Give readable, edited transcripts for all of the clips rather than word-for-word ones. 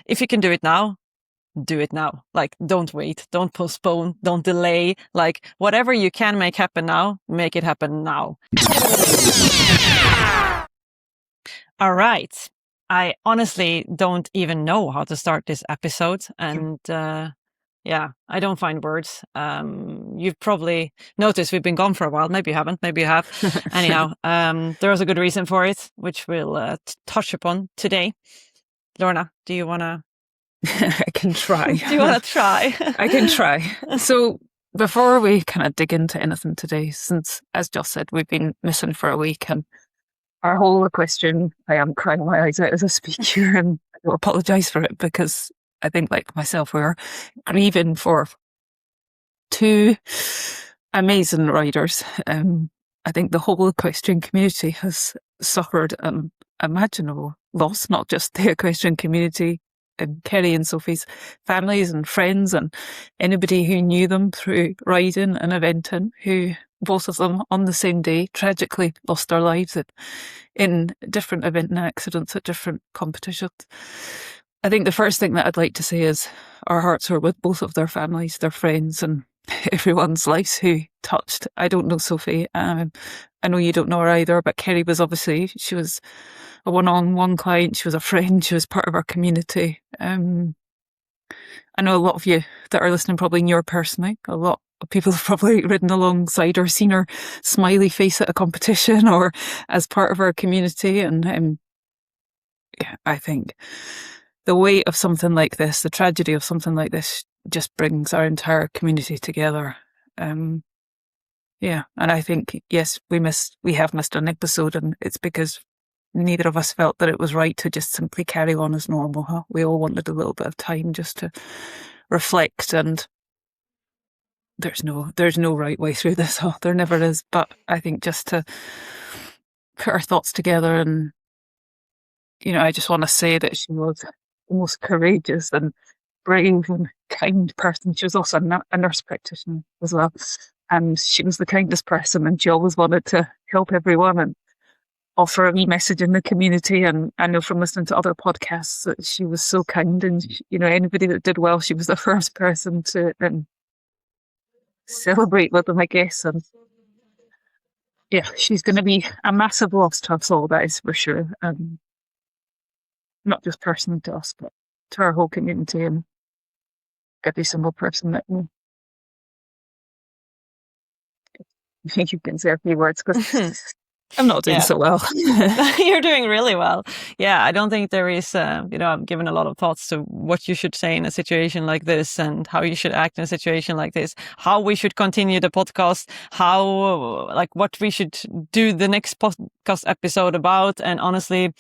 if you can do it now, do it now. Like, don't wait, don't postpone, don't delay. Like, whatever you can make happen now, make it happen now. All right. I honestly don't even know how to start this episode. And I don't find words. You've probably noticed we've been gone for a while. Maybe you haven't, maybe you have. Anyhow, there was a good reason for it, which we'll touch upon today. Lorna, do you want to? I can try. Do you want to try? I can try. So before we kind of dig into anything today, since, as Joss said, we've been missing for a week and our whole equestrian, I am crying my eyes out as I speak here, and I do apologise for it because I think, like myself, we're grieving for two amazing riders. I think the whole equestrian community has suffered an unimaginable loss, not just the equestrian community, and Kerry and Sophie's families and friends and anybody who knew them through riding and eventing, who both of them on the same day tragically lost their lives in different eventing accidents at different competitions. I think the first thing that I'd like to say is our hearts are with both of their families, their friends, and everyone's lives who touched. I don't know Sophie. I know you don't know her either, but Kerry was obviously, she was a one-on-one client. She was a friend. She was part of our community. I know a lot of you that are listening probably knew her personally. A lot of people have probably ridden alongside her, seen her smiley face at a competition or as part of our community. And I think the weight of something like this, the tragedy of something like this, just brings our entire community together. And I think, yes, we have missed an episode, and it's because neither of us felt that it was right to just simply carry on as normal. Huh? We all wanted a little bit of time just to reflect, and there's no right way through this. Huh? There never is. But I think just to put our thoughts together, and I just want to say that she was the most courageous and brave and kind person. She was also a nurse practitioner as well, and she was the kindest person, and she always wanted to help everyone and offer a wee message in the community. And I know from listening to other podcasts that she was so kind, and anybody that did well, she was the first person to celebrate with them, I guess. And she's going to be a massive loss to us all, that is for sure. Not just personally to us, but to our whole community and every single person that we. I think you can say a few words because I'm not doing so well. You're doing really well. Yeah, I don't think there is, I've given a lot of thoughts to what you should say in a situation like this and how you should act in a situation like this, how we should continue the podcast, what we should do the next podcast episode about. And honestly,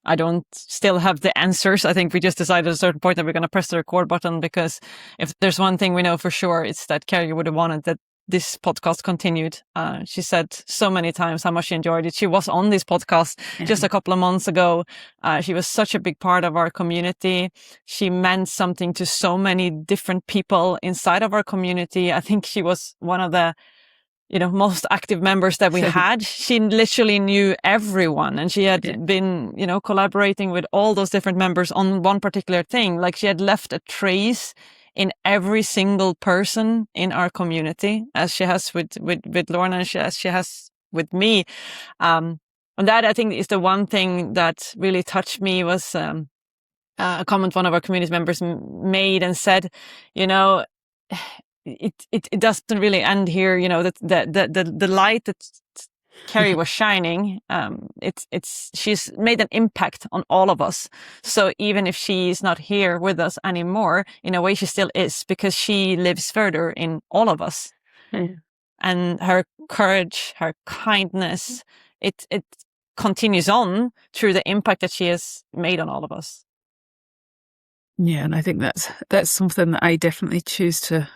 I don't still have the answers. I think we just decided at a certain point that we're going to press the record button, because if there's one thing we know for sure, it's that Kerry would have wanted that this podcast continued. She said so many times how much she enjoyed it. She was on this podcast just a couple of months ago. She was such a big part of our community. She meant something to so many different people inside of our community. I think she was one of the most active members that we had. She literally knew everyone, and she had been, collaborating with all those different members on one particular thing. Like, she had left a trace in every single person in our community, as she has with Lorna, and as she has with me. And that, I think, is the one thing that really touched me, was a comment one of our community members made and said, it doesn't really end here. The light that Kerry was shining, she's made an impact on all of us. So even if she's not here with us anymore, in a way she still is, because she lives further in all of us. And her courage, her kindness, it continues on through the impact that she has made on all of us. Yeah, and I think that's something that I definitely choose to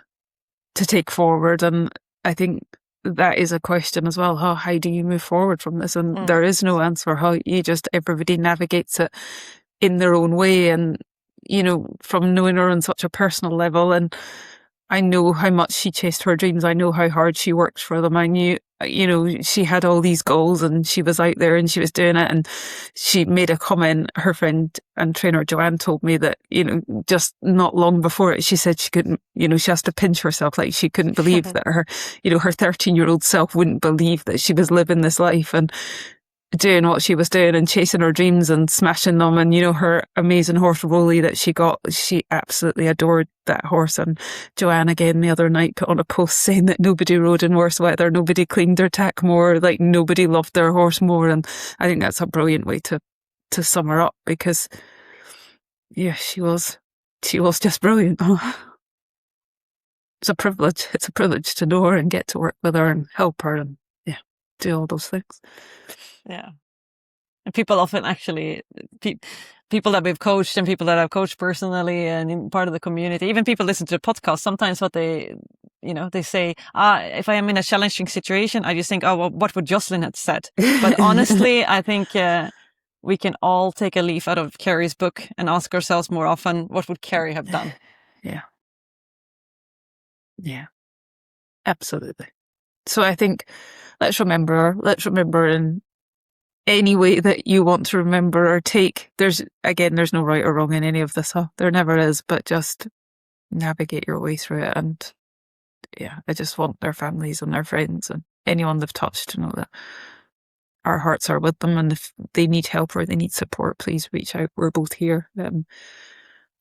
take forward. And I think that is a question as well. How do you move forward from this? And there is no answer. Everybody navigates it in their own way. And, from knowing her on such a personal level, and I know how much she chased her dreams. I know how hard she worked for them. I knew she had all these goals and she was out there and she was doing it. And she made a comment, her friend and trainer Joanne told me that, just not long before it, she said she couldn't, she has to pinch herself. Like she couldn't believe that her 13-year-old self wouldn't believe that she was living this life and doing what she was doing and chasing her dreams and smashing them. And, her amazing horse Rolly that she got, she absolutely adored that horse. And Joanne again the other night put on a post saying that nobody rode in worse weather, nobody cleaned their tack more, like nobody loved their horse more. And I think that's a brilliant way to sum her up, because she was just brilliant. It's a privilege to know her and get to work with her and help her and do all those things. Yeah. And people often actually, people that we've coached and people that I've coached personally and in part of the community, even people listen to the podcast, sometimes what they say, if I am in a challenging situation, I just think, oh, well, what would Jocelyn have said? But honestly, I think we can all take a leaf out of Carrie's book and ask ourselves more often, what would Carrie have done? Yeah, absolutely. So I think let's remember in any way that you want to remember or take. There's no right or wrong in any of this. There never is, but just navigate your way through it. And I just want their families and their friends and anyone they've touched to know that our hearts are with them. And if they need help or they need support, please reach out. We're both here.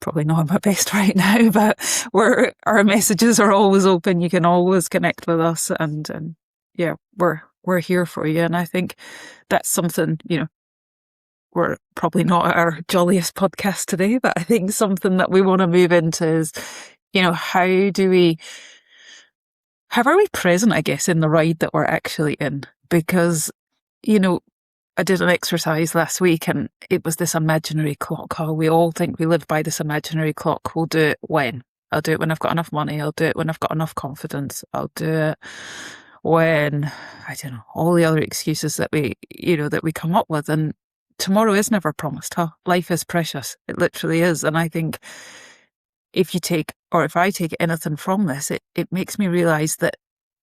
Probably not at my best right now, but our messages are always open. You can always connect with us, and we're here for you. And I think that's something, we're probably not at our jolliest podcast today, but I think something that we want to move into is, how are we present, I guess, in the ride that we're actually in? Because, I did an exercise last week and it was this imaginary clock. How we all think we live by this imaginary clock. We'll do it when? I'll do it when I've got enough money. I'll do it when I've got enough confidence. I'll do it when, I don't know, all the other excuses that we come up with. And tomorrow is never promised, Life is precious. It literally is. And I think if I take anything from this, it makes me realize that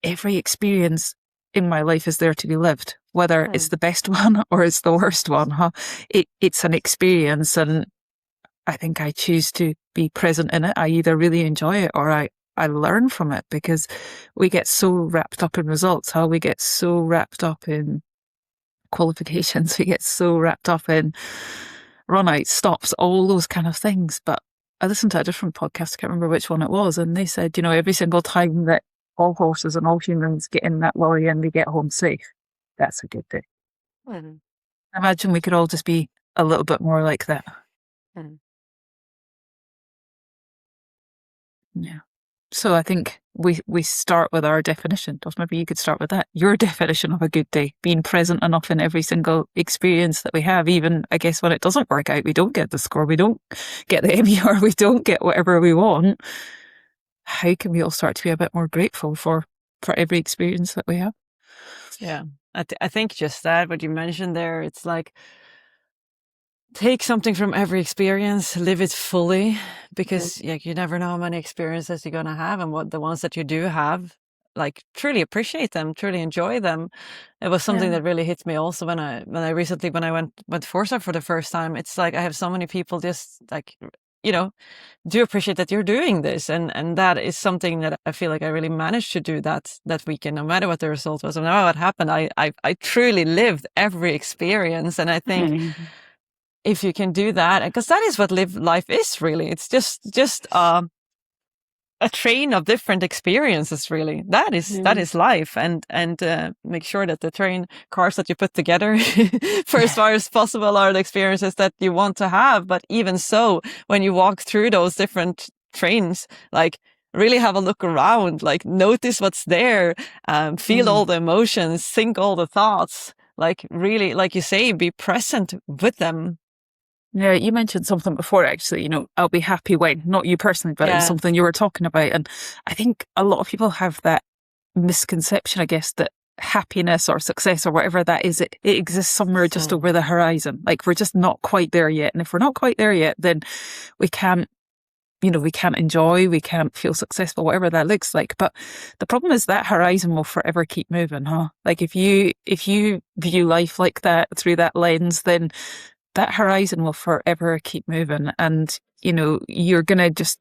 every experience in my life is there to be lived, whether it's the best one or it's the worst one. It's an experience, and I think I choose to be present in it. I either really enjoy it or I learn from it, because we get so wrapped up in results. We get so wrapped up in qualifications. We get so wrapped up in run-outs, stops, all those kind of things. But I listened to a different podcast, I can't remember which one it was, and they said, every single time that all horses and all humans get in that lorry and they get home safe, that's a good day. Mm-hmm. Imagine we could all just be a little bit more like that. Mm-hmm. Yeah. So I think we start with our definition. Maybe you could start with that. Your definition of a good day, being present enough in every single experience that we have, even, I guess, when it doesn't work out, we don't get the score, we don't get the MER, we don't get whatever we want. How can we all start to be a bit more grateful for every experience that we have? Yeah, I think just that, what you mentioned there, it's like, take something from every experience, live it fully, because you never know how many experiences you're going to have, and what the ones that you do have, like, truly appreciate them, truly enjoy them. It was something that really hit me also when I went Forza for the first time. It's like, I have so many people just like, do appreciate that you're doing this. And that is something that I feel like I really managed to do that weekend, no matter what the result was, no matter what happened. I truly lived every experience. And I think if you can do that, because that is what life is really. It's just a train of different experiences, really. That is life. And make sure that the train cars that you put together for as far as possible are the experiences that you want to have. But even so, when you walk through those different trains, like, really have a look around, like, notice what's there, feel all the emotions, think all the thoughts, like, really, like you say, be present with them. Yeah, you mentioned something before, actually, I'll be happy when, not you personally, but it was something you were talking about. And I think a lot of people have that misconception, I guess, that happiness or success or whatever that is, it exists somewhere just over the horizon. Like, we're just not quite there yet. And if we're not quite there yet, then we can't we can't enjoy, we can't feel successful, whatever that looks like. But the problem is that horizon will forever keep moving, huh? Like if you view life like that through that lens, then that horizon will forever keep moving, and you're gonna just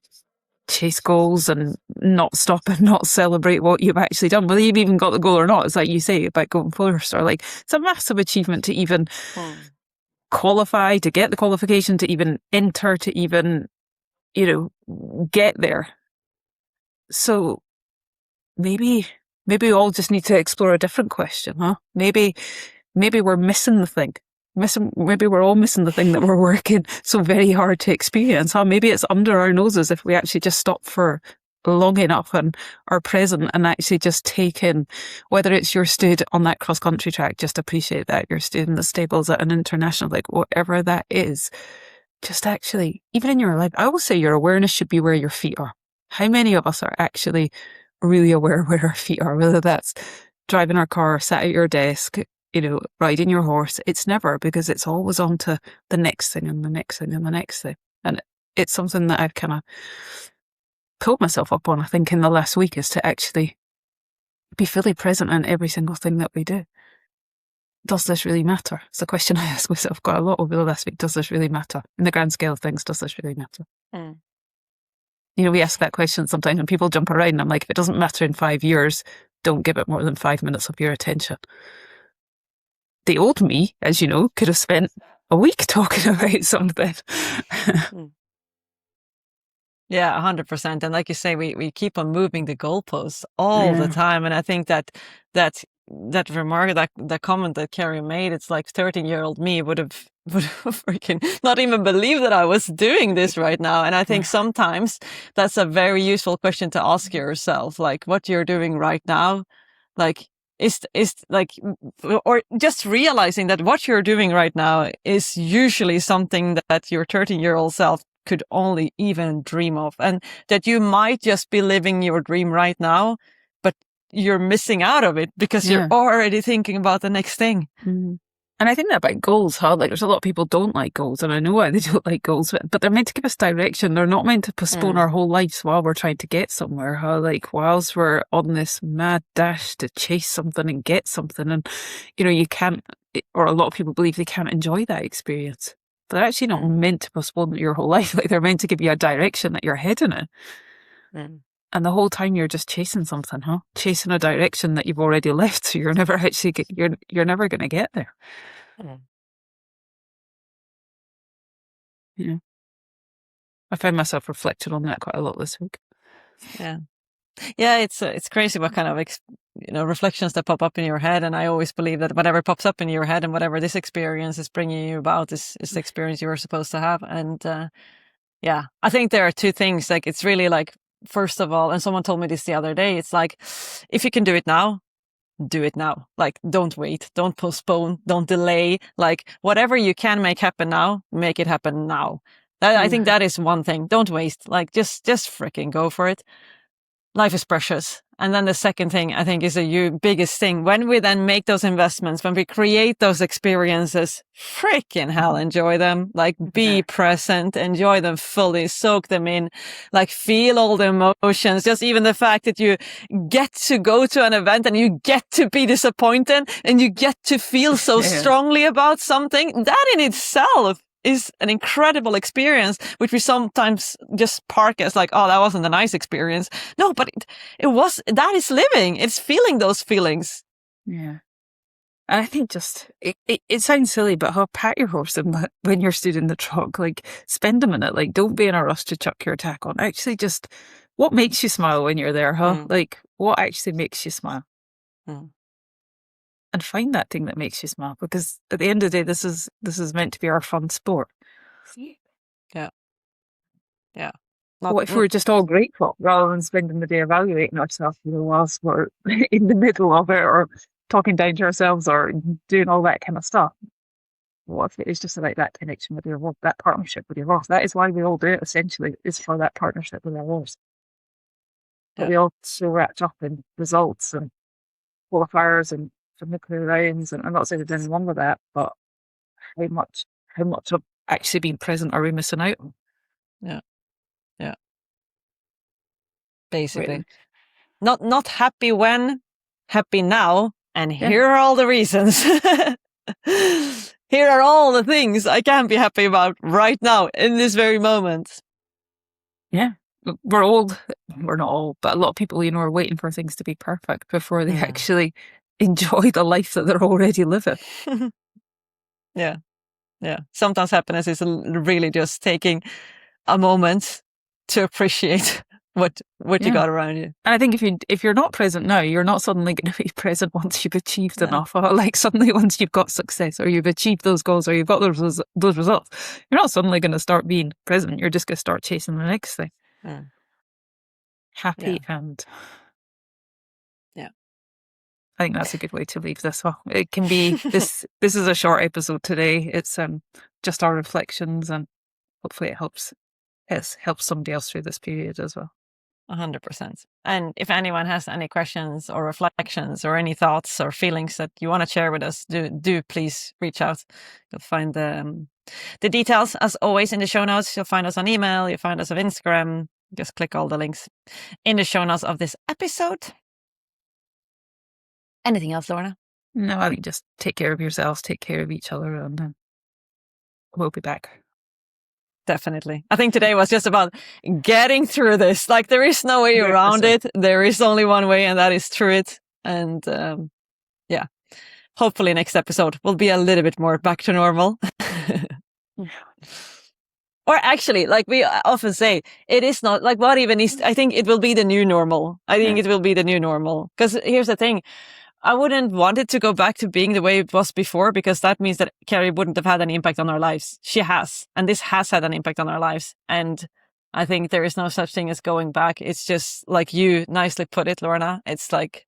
chase goals and not stop and not celebrate what you've actually done, whether you've even got the goal or not. It's like you say about going first, or like it's a massive achievement to even qualify, to get the qualification, to even enter, to even get there. So maybe we all just need to explore a different question, huh? Maybe we're missing the thing. Maybe we're all missing the thing that we're working so very hard to experience, huh? Maybe it's under our noses if we actually just stop for long enough and are present and actually just take in, whether it's you're stood on that cross-country track, just appreciate that. You're stood in the stables at an international, like whatever that is. Just actually, even in your life, I will say your awareness should be where your feet are. How many of us are actually really aware where our feet are, whether that's driving our car, sat at your desk, riding your horse? It's never, because it's always on to the next thing and the next thing and the next thing. And it's something that I've kind of pulled myself up on, I think, in the last week, is to actually be fully present in every single thing that we do. Does this really matter? It's a question I asked myself quite a lot over the last week. Does this really matter? In the grand scale of things, does this really matter? We ask that question sometimes and people jump around, and I'm like, if it doesn't matter in 5 years, don't give it more than 5 minutes of your attention. The old me, as you know, could have spent a week talking about something. Yeah, 100%. And like you say, we keep on moving the goalposts all the time. And I think that remark, that comment that Carrie made, it's like 13-year-old me would have freaking not even believed that I was doing this right now. And I think sometimes that's a very useful question to ask yourself, like what you're doing right now, like is like, or just realizing that what you're doing right now is usually something that your 13-year-old self could only even dream of, and that you might just be living your dream right now, but you're missing out of it because you're already thinking about the next thing. And I think that about goals, huh? Like there's a lot of people don't like goals, and I know why they don't like goals, but they're meant to give us direction. They're not meant to postpone our whole lives while we're trying to get somewhere, huh? Like whilst we're on this mad dash to chase something and get something, and you can't, or a lot of people believe they can't enjoy that experience. But they're actually not meant to postpone your whole life. Like they're meant to give you a direction that you're heading in. And the whole time you're just chasing something, huh? Chasing a direction that you've already left, so you're never actually you're never going to get there. I found myself reflecting on that quite a lot this week. Yeah, it's crazy what kind of reflections that pop up in your head. And I always believe that whatever pops up in your head and whatever this experience is bringing you about is the experience you were supposed to have. And I think there are two things. Like it's really like, first of all, and someone told me this the other day, it's like, if you can do it now, do it now. Like, don't wait, don't postpone, don't delay. Like, whatever you can make happen now, make it happen now. I think that is one thing. Don't waste. Like, just freaking go for it. Life is precious. And then the second thing I think is biggest thing. When we then make those investments, when we create those experiences, freaking hell, enjoy them. Like be present, enjoy them fully, soak them in, like feel all the emotions. Just even the fact that you get to go to an event and you get to be disappointed and you get to feel so strongly about something, that in itself is an incredible experience, which we sometimes just park as like, oh, that wasn't a nice experience. No, but it was, that is living. It's feeling those feelings. Yeah. And I think just, it sounds silly, but pat your horse when you're stood in the truck, like spend a minute, like don't be in a rush to chuck your tack on. Actually just, what makes you smile when you're there, huh? Like what actually makes you smile? And find that thing that makes you smile, because at the end of the day, this is meant to be our fun sport. Yeah. What if we're just all grateful rather than spending the day evaluating ourselves, whilst we're in the middle of it, or talking down to ourselves, or doing all that kind of stuff? What if it is just about that connection with your horse, that partnership with your horse? That is why we all do it, essentially, is for that partnership with our horse. But we all so wrapped up in results and qualifiers and for nuclear rounds, and I'm not saying there's anything wrong with that, but how much of actually being present are we missing out on? Yeah. basically. Really. Not happy when, happy now, and here are all the reasons. Here are all the things I can be happy about right now in this very moment. Yeah. We're not all, but a lot of people, are waiting for things to be perfect before they actually enjoy the life that they're already living. Yeah. Sometimes happiness is really just taking a moment to appreciate what you got around you. And I think if you're not present now, you're not suddenly going to be present once you've achieved enough, or like suddenly once you've got success, or you've achieved those goals, or you've got those results. You're not suddenly going to start being present. You're just going to start chasing the next thing. Happy and I think that's a good way to leave this. Well, it can be this. This is a short episode today. It's just our reflections, and hopefully it helps somebody else through this period as well. 100%. And if anyone has any questions or reflections or any thoughts or feelings that you want to share with us, do please reach out. You'll find the details as always in the show notes. You'll find us on email. You'll find us on Instagram. Just click all the links in the show notes of this episode. Anything else, Lorna? No, I think just take care of yourselves, take care of each other, and we'll be back. Definitely. I think today was just about getting through this. Like, there is no way around it. There is only one way, and that is through it. And hopefully next episode will be a little bit more back to normal. Or actually, like we often say, it is not like what even is. I think it will be the new normal. I think it will be the new normal. Because here's the thing. I wouldn't want it to go back to being the way it was before, because that means that Carrie wouldn't have had any impact on our lives. She has. And this has had an impact on our lives. And I think there is no such thing as going back. It's just like you nicely put it, Lorna. It's like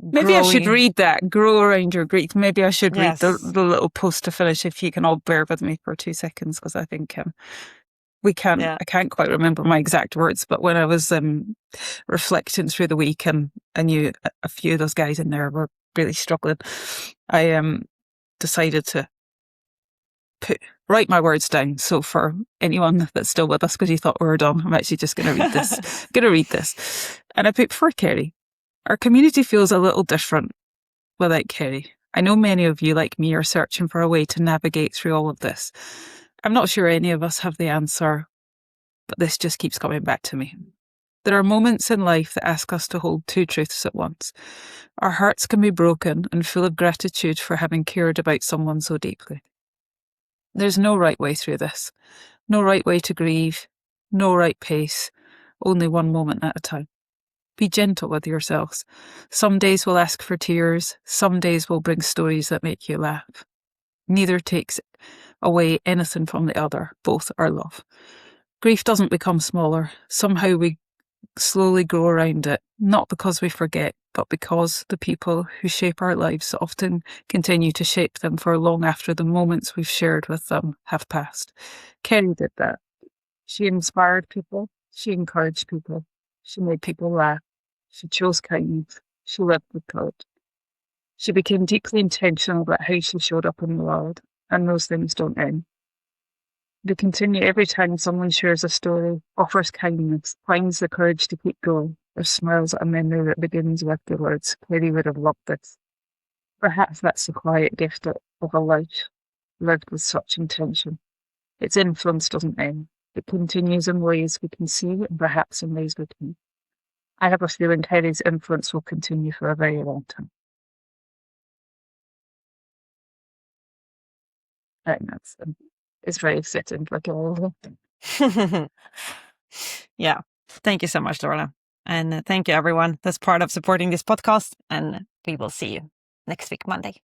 maybe I should read that. Grow around your grief. Maybe I should read the little post to finish, if you can all bear with me for 2 seconds, because I think I can't quite remember my exact words, but when I was reflecting through the week, and I knew a few of those guys in there were really struggling, I decided to write my words down. So for anyone that's still with us because you thought we were done, I'm actually just going to read this. And I put, for Kerry, our community feels a little different without Kerry. I know many of you, like me, are searching for a way to navigate through all of this. I'm not sure any of us have the answer, but this just keeps coming back to me. There are moments in life that ask us to hold two truths at once. Our hearts can be broken and full of gratitude for having cared about someone so deeply. There's no right way through this, no right way to grieve, no right pace, only one moment at a time. Be gentle with yourselves. Some days will ask for tears, some days will bring stories that make you laugh. Neither takes away anything from the other, both are love. Grief doesn't become smaller. Somehow we slowly grow around it, not because we forget, but because the people who shape our lives often continue to shape them for long after the moments we've shared with them have passed. Kerry did that. She inspired people. She encouraged people. She made people laugh. She chose kindness. She lived with God. She became deeply intentional about how she showed up in the world, and those things don't end. They continue every time someone shares a story, offers kindness, finds the courage to keep going, or smiles at a memory that begins with the words, Kerry would have loved this. Perhaps that's the quiet gift of a life lived with such intention. Its influence doesn't end. It continues in ways we can see, and perhaps in ways we can't. I have a feeling Kerry's influence will continue for a very long time. I think it's very fitting for all of them. Yeah. Thank you so much, Lorna. And thank you, everyone that's part of supporting this podcast. And we will see you next week, Monday.